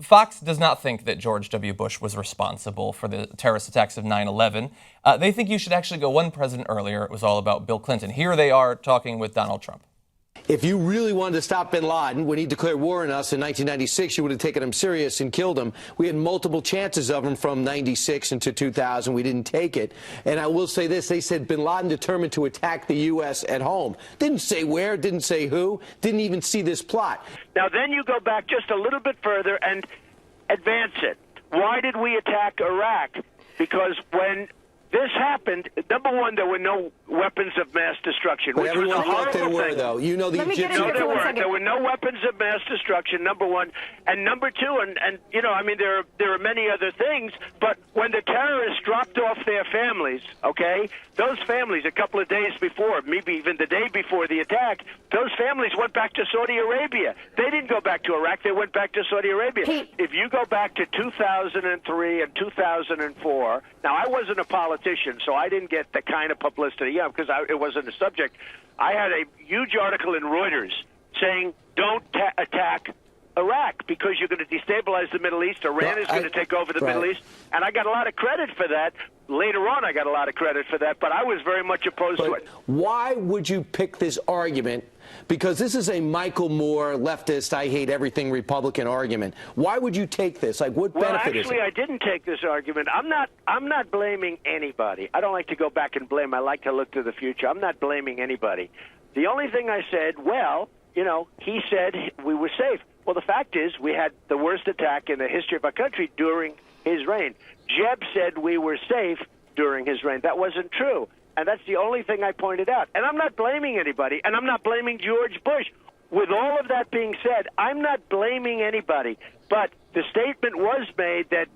Fox does not think that George W. Bush was responsible for the terrorist attacks of 9/11. They think you should actually go one president earlier. It was all about Bill Clinton. Here they are talking with Donald Trump. If you really wanted to stop bin Laden when he declared war on us in 1996, you would have taken him serious and killed him. We had multiple chances of him from 96 into 2000. We didn't take it. And I will say this. They said bin Laden determined to attack the U.S. at home. Didn't say where, didn't say who, didn't even see this plot. Now, then you go back just a little bit further and advance it. Why did we attack Iraq? Because when this happened, number one, there were no weapons of mass destruction, But which was a everyone thought horrible there were, thing. though. You know, the Let me get Egyptians. into No, it for 1 second. there were no weapons of mass destruction, number one. And number two, and you know, I mean, there are many other things, but when the terrorists dropped off their families, okay, those families a couple of days before, maybe even the day before the attack, those families went back to Saudi Arabia. They didn't go back to Iraq. They went back to Saudi Arabia. If you go back to 2003 and 2004, now I wasn't a politician, so I didn't get the kind of publicity, because it wasn't a subject. I had a huge article in Reuters saying, don't attack Iraq because you're going to destabilize the Middle East. Iran is going to take over the Middle East. And I got a lot of credit for that. Later on, I got a lot of credit for that, but I was very much opposed to it. Why would you pick this argument? Because this is a Michael Moore, leftist, I hate everything Republican argument. Why would you take this? Like, what benefit is it? Well, actually, I didn't take this argument. I'm not blaming anybody. I don't like to go back and blame. I like to look to the future. I'm not blaming anybody. The only thing I said, well, you know, he said we were safe. Well, the fact is we had the worst attack in the history of our country during his reign. Jeb said we were safe during his reign. That wasn't true. And that's the only thing I pointed out. And I'm not blaming anybody, and I'm not blaming George Bush. With all of that being said, I'm not blaming anybody. But the statement was made that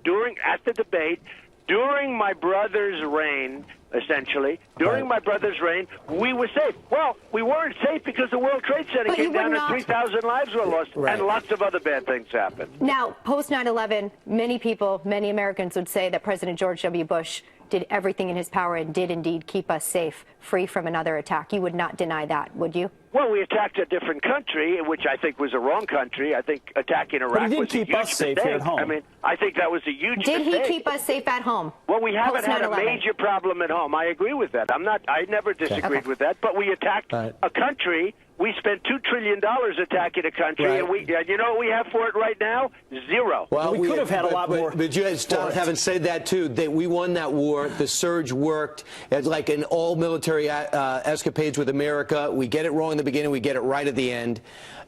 at the debate, during my brother's reign, essentially, during my brother's reign, we were safe. Well, we weren't safe because the World Trade Center came down and 3,000 lives were lost, and lots of other bad things happened. Now, post 9/11, many people, many Americans would say that President George W. Bush did everything in his power and did indeed keep us safe, free from another attack. You would not deny that, would you? Well, we attacked a different country, which I think was a wrong country. I think attacking Iraq was a huge mistake. I mean, I think that was a huge mistake. Did he keep us safe at home? Well, we haven't had a 9/11. major problem at home. I agree with that. I never disagreed with that. But we attacked a country. We spent $2 trillion attacking a country, and you know what we have for it right now? Zero. Well, we could have had a lot more. But you guys haven't said that, too. We won that war. The surge worked. It's like in all military escapades with America. We get it wrong in the beginning. We get it right at the end.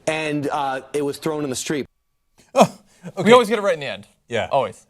And it was thrown in the street. Oh, okay. We always get it right in the end. Yeah. Always.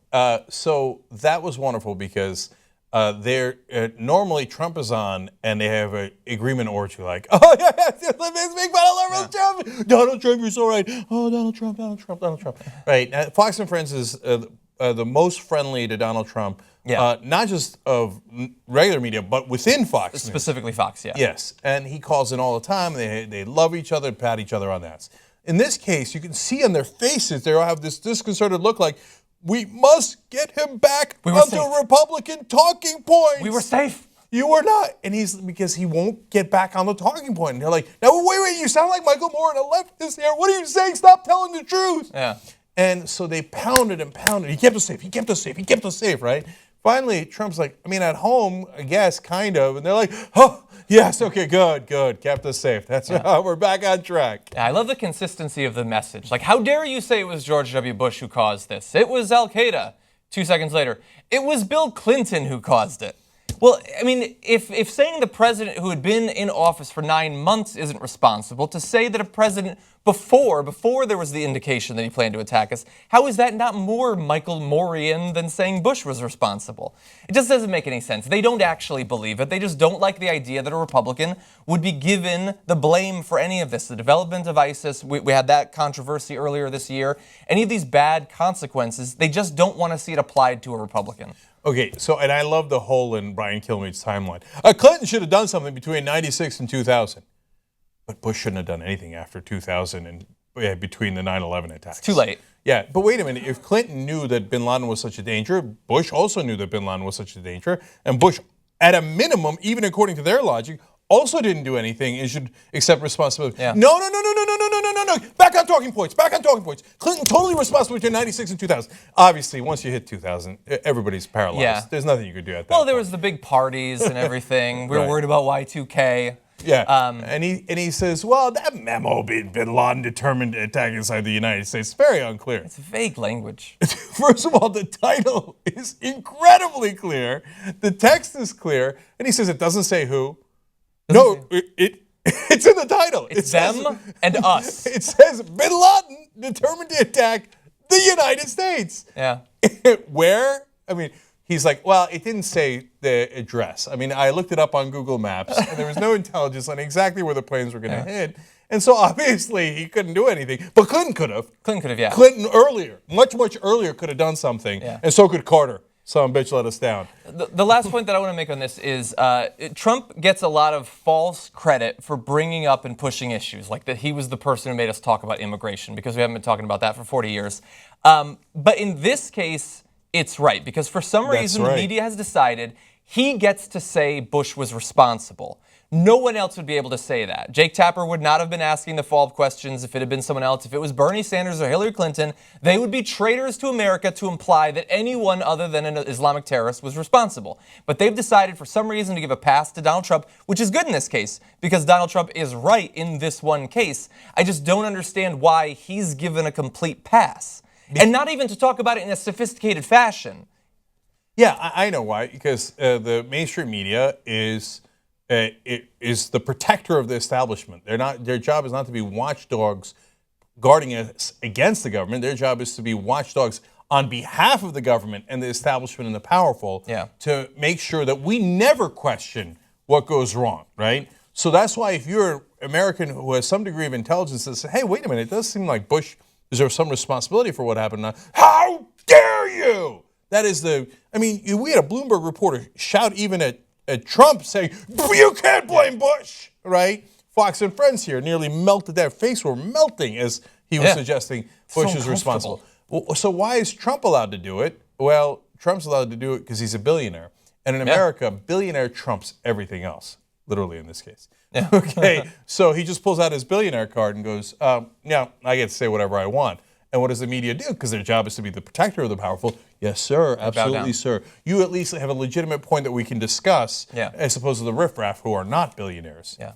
So that was wonderful because normally Trump is on and they have an agreement or two like, oh, yeah, let's make fun of Donald Trump. Donald Trump, you're so right. Oh, Donald Trump, Donald Trump, Donald Trump. Right. Fox and Friends is the most friendly to Donald Trump, not just of regular media, but within Fox News. Specifically Fox, yeah. Yes. And he calls in all the time. They love each other, pat each other on the ass. In this case, you can see on their faces, they all have this disconcerted look like, we must get him back onto Republican talking points. We were safe. You were not. And because he won't get back on the talking point. And they're like, now wait, you sound like Michael Moore and a leftist here. What are you saying? Stop telling the truth. Yeah. And so they pounded and pounded. He kept us safe. He kept us safe. He kept us safe, right? Finally, Trump's like, I mean, at home, I guess, kind of. And they're like, oh, yes, okay, good. Kept us safe. That's we're back on track. I love the consistency of the message. Like, how dare you say it was George W. Bush who caused this? It was Al-Qaeda. 2 seconds later, it was Bill Clinton who caused it. Well, I mean, if saying the president who had been in office for 9 months isn't responsible, to say that a president before there was the indication that he planned to attack us, how is that not more Michael Moorian than saying Bush was responsible? It just doesn't make any sense. They don't actually believe it. They just don't like the idea that a Republican would be given the blame for any of this. The development of ISIS, we had that controversy earlier this year. Any of these bad consequences, they just don't want to see it applied to a Republican. Okay, and I love the hole in Brian Kilmeade's timeline. Clinton should have done something between 96 and 2000. But Bush shouldn't have done anything after 2000 and between the 9/11 attacks. It's too late. Yeah, but wait a minute. If Clinton knew that bin Laden was such a danger, Bush also knew that bin Laden was such a danger. And Bush, at a minimum, even according to their logic, also didn't do anything and should accept responsibility. Yeah. No. Back on talking points. Clinton totally responsible between 96 and 2000. Obviously, once you hit 2000, everybody's paralyzed. Yeah. There's nothing you could do at that Well, there point. was the big parties and everything. We were Right. worried about Y2K. Yeah, and he says, well, that memo bin Laden determined to attack inside the United States. Very unclear. It's vague language. First of all, the title is incredibly clear. The text is clear, and he says it doesn't say who. It's in the title. It's them and us. It says bin Laden determined to attack the United States. Yeah. Where? I mean, he's like, well, it didn't say the address. I mean, I looked it up on Google Maps, and there was no intelligence on exactly where the planes were going to hit. And so obviously he couldn't do anything. But Clinton could have. Yeah. Clinton earlier, much earlier, could have done something. Yeah. And so could Carter. Some bitch let us down. The last point that I want to make on this is Trump gets a lot of false credit for bringing up and pushing issues, like that he was the person who made us talk about immigration, because we haven't been talking about that for 40 years. But in this case, it's right, because for some reason the media has decided he gets to say Bush was responsible. No one else would be able to say that. Jake Tapper would not have been asking the follow-up questions if it had been someone else. If it was Bernie Sanders or Hillary Clinton, they would be traitors to America to imply that anyone other than an Islamic terrorist was responsible. But they've decided for some reason to give a pass to Donald Trump, which is good in this case, because Donald Trump is right in this one case. I just don't understand why he's given a complete pass. And not even to talk about it in a sophisticated fashion. Yeah, I know why. Because the mainstream media is the protector of the establishment. Their job is not to be watchdogs guarding us against the government. Their job is to be watchdogs on behalf of the government and the establishment and the powerful to make sure that we never question what goes wrong, right? So that's why if you're an American who has some degree of intelligence that says, hey, wait a minute, it does seem like Bush deserves some responsibility for what happened now. How dare you? That is we had a Bloomberg reporter shout even at Trump saying, you can't blame Bush, right? Fox and Friends here nearly melted. Their face were melting as he was suggesting Bush is responsible. Well, so why is Trump allowed to do it? Well, Trump's allowed to do it because he's a billionaire. And in America, a billionaire trumps everything else, literally in this case. Yeah. Okay, so he just pulls out his billionaire card and goes, yeah, I get to say whatever I want. And what does the media do? Because their job is to be the protector of the powerful. Yes, sir. Absolutely, sir. You at least have a legitimate point that we can discuss, as opposed to the riffraff who are not billionaires. Yeah.